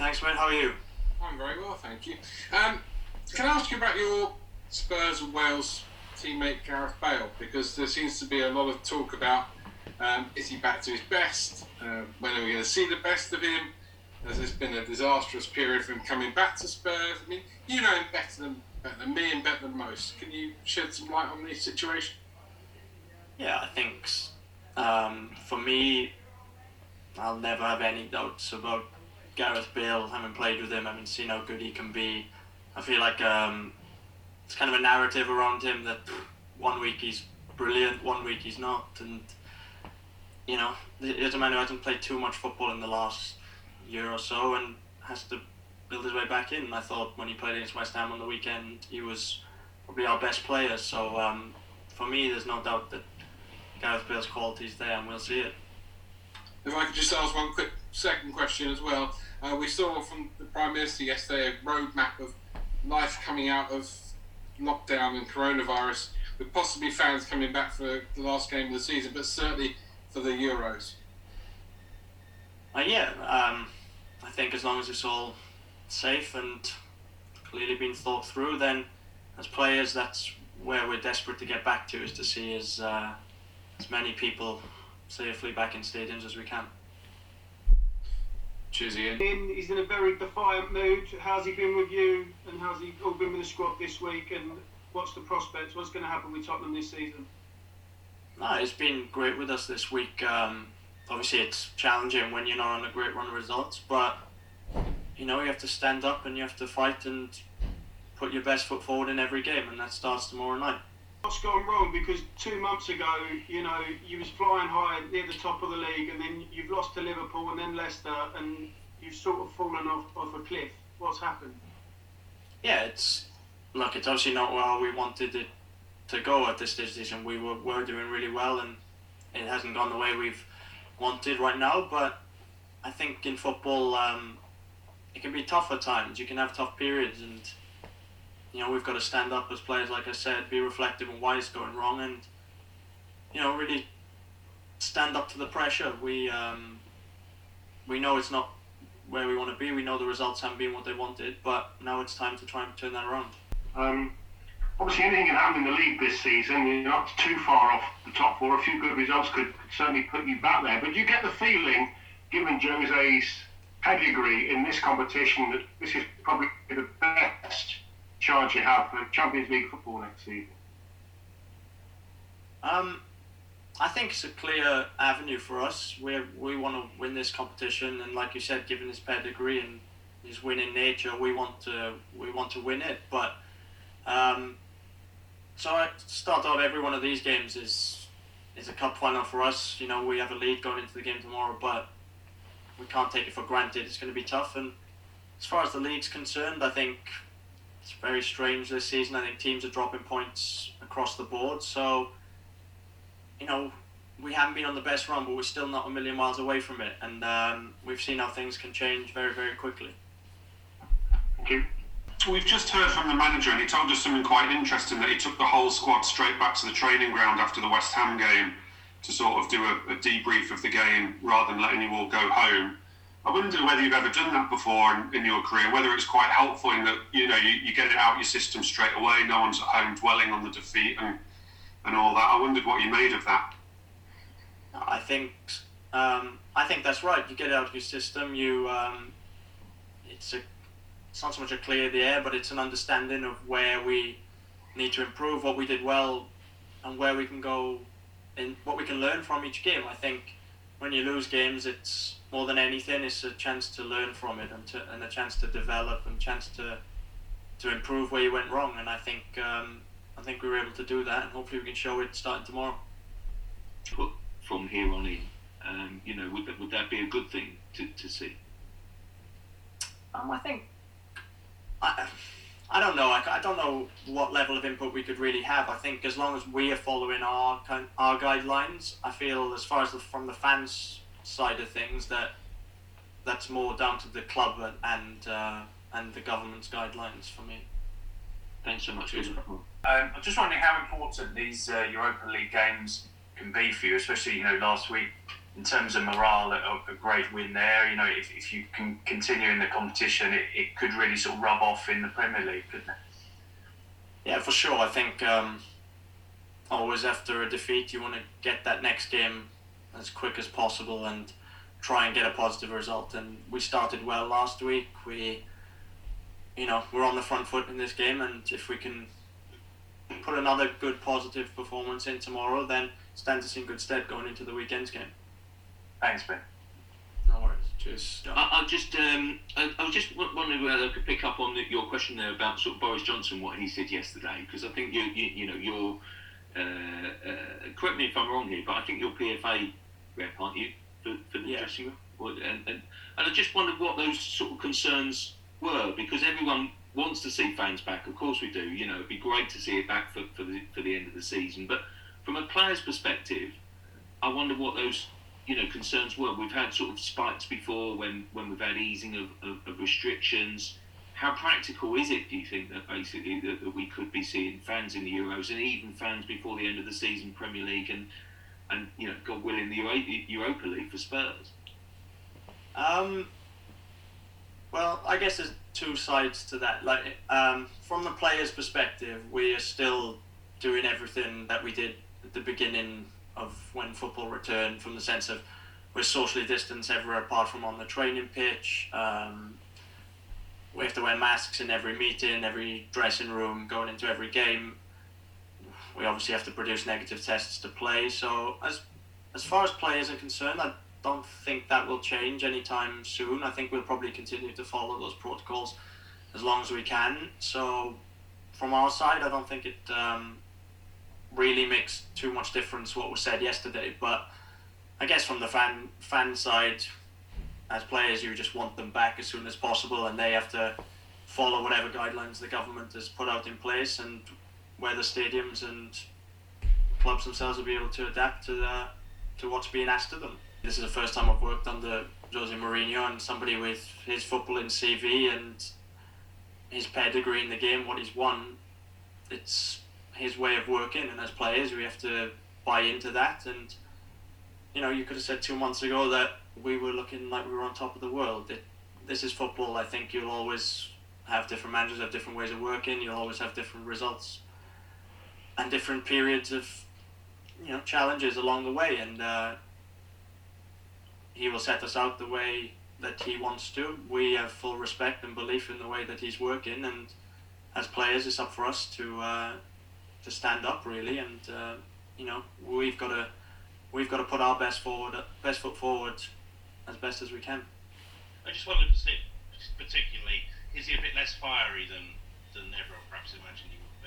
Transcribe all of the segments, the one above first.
thanks mate, how are you? I'm very well, thank you. Can I ask you about your Spurs and Wales teammate Gareth Bale? Because there seems to be a lot of talk about is he back to his best? When are we going to see the best of him? Has this been a disastrous period for him coming back to Spurs? I mean, you know him better than me and better than most. Can you shed some light on this situation? Yeah, I think for me, I'll never have any doubts about Gareth Bale, having played with him, having seen how good he can be. I feel like it's kind of a narrative around him that 1 week he's brilliant, 1 week he's not, and you know, he's a man who hasn't played too much football in the last year or so and has to build his way back in. I thought when he played against West Ham on the weekend, he was probably our best player. So for me, there's no doubt that Gareth Bale's quality is there, and we'll see it. If I could just ask one quick second question as well. We saw from the Prime Minister yesterday a roadmap of life coming out of lockdown and coronavirus, with possibly fans coming back for the last game of the season, but certainly for the Euros. I think as long as it's all safe and clearly been thought through, then as players, that's where we're desperate to get back to, is to see as many people safely back in stadiums as we can. Cheers, Ian. He's in a very defiant mood. How's he been with you, and how's he all been with the squad this week, and what's the prospects? What's going to happen with Tottenham this season? No, it's been great with us this week. Obviously, it's challenging when you're not on a great run of results, but you know, you have to stand up and you have to fight and put your best foot forward in every game, and that starts tomorrow night. What's gone wrong? Because 2 months ago, you know, you was flying high near the top of the league, and then you've lost to Liverpool and then Leicester, and you've sort of fallen off a cliff. What's happened? Yeah, it's obviously not how we wanted it to go at this stage of the season. We were doing really well, and it hasn't gone the way we've wanted right now. But I think in football, it can be tough at times. You can have tough periods, and you know, we've got to stand up as players, like I said, be reflective on why it's going wrong, and you know, really stand up to the pressure. We know it's not where we want to be. We know the results haven't been what they wanted, but now it's time to try and turn that around. Obviously, anything can happen in the league this season. You're not too far off the top four. A few good results could certainly put you back there. But you get the feeling, given Jose's pedigree in this competition, that this is probably the best chance you have for Champions League football next season. I think it's a clear avenue for us. We want to win this competition, and like you said, given his pedigree and his winning nature, we want to win it. But so I start out every one of these games is a cup final for us. You know, we have a lead going into the game tomorrow, but we can't take it for granted. It's going to be tough. And as far as the league's concerned, I think it's very strange this season. I think teams are dropping points across the board. So, you know, we haven't been on the best run, but we're still not a million miles away from it. And we've seen how things can change very, very quickly. Thank you. We've just heard from the manager, and he told us something quite interesting, that he took the whole squad straight back to the training ground after the West Ham game to sort of do a debrief of the game rather than letting you all go home. I wonder whether you've ever done that before in your career, whether it's quite helpful in that, you know, you get it out your system straight away, no one's at home dwelling on the defeat and all that. I wondered what you made of that. I think that's right. You get it out of your system. It's not so much a clear the air, but it's an understanding of where we need to improve, what we did well, and where we can go, and what we can learn from each game. I think when you lose games, it's more than anything, it's a chance to learn from it and a chance to develop and a chance to improve where you went wrong. And I think we were able to do that, and hopefully we can show it starting tomorrow. From here on in, you know, would that be a good thing to see? I think. I don't know. I don't know what level of input we could really have. I think as long as we are following our guidelines, I feel as far as from the fans' side of things, that's more down to the club and the government's guidelines for me. Thanks so much. I'm just wondering how important these Europa League games can be for you, especially, you know, last week in terms of morale, a great win there. You know, if you can continue in the competition, it could really sort of rub off in the Premier League, couldn't it? Yeah, for sure. I think always after a defeat, you want to get that next game as quick as possible and try and get a positive result. And we started well last week. We're on the front foot in this game, and if we can put another good positive performance in tomorrow, then stands us in good stead going into the weekend's game. Thanks, Ben. No worries. Cheers. I was just wondering whether I could pick up on your question there about sort of Boris Johnson, what he said yesterday, because I think you're correct me if I'm wrong here, but I think you're PFA rep, aren't you, for the dressing room? And I just wondered what those sort of concerns were, because everyone wants to see fans back. Of course we do. You know, it'd be great to see it back for the end of the season. But from a player's perspective, I wonder what those concerns were. We've had sort of spikes before when we've had easing of restrictions. How practical is it, do you think, that basically that we could be seeing fans in the Euros and even fans before the end of the season, Premier League and God willing, the Europa League for Spurs? Well, I guess there's two sides to that. Like, from the players' perspective, we are still doing everything that we did at the beginning of when football returned, from the sense of we're socially distanced everywhere apart from on the training pitch. We have to wear masks in every meeting, every dressing room, going into every game. We obviously have to produce negative tests to play. So as far as players are concerned, I don't think that will change anytime soon. I think we'll probably continue to follow those protocols as long as we can. So from our side, I don't think it really makes too much difference what was said yesterday. But I guess from the fan side, as players, you just want them back as soon as possible, and they have to follow whatever guidelines the government has put out in place, and where the stadiums and clubs themselves will be able to adapt to what's being asked of them. This is the first time I've worked under Jose Mourinho, and somebody with his footballing CV and his pedigree in the game, what he's won, it's his way of working, and as players we have to buy into that. And you could have said 2 months ago that we were looking like we were on top of the world. This is football. I think you'll always have different managers, have different ways of working, you'll always have different results and different periods of challenges along the way, and he will set us out the way that he wants to. We have full respect and belief in the way that he's working, and as players it's up for us to stand up really, and we've got to put our best foot forward as best as we can. I just wanted to say, particularly, is he a bit less fiery than everyone perhaps imagined he would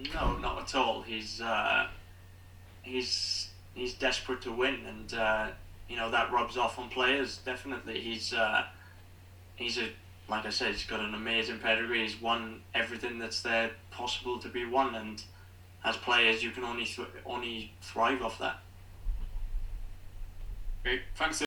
be? No, not at all. He's desperate to win, and that rubs off on players definitely. He's like I said, he's got an amazing pedigree. He's won everything that's there possible to be won, and as players, you can only thrive off that. Great, thanks.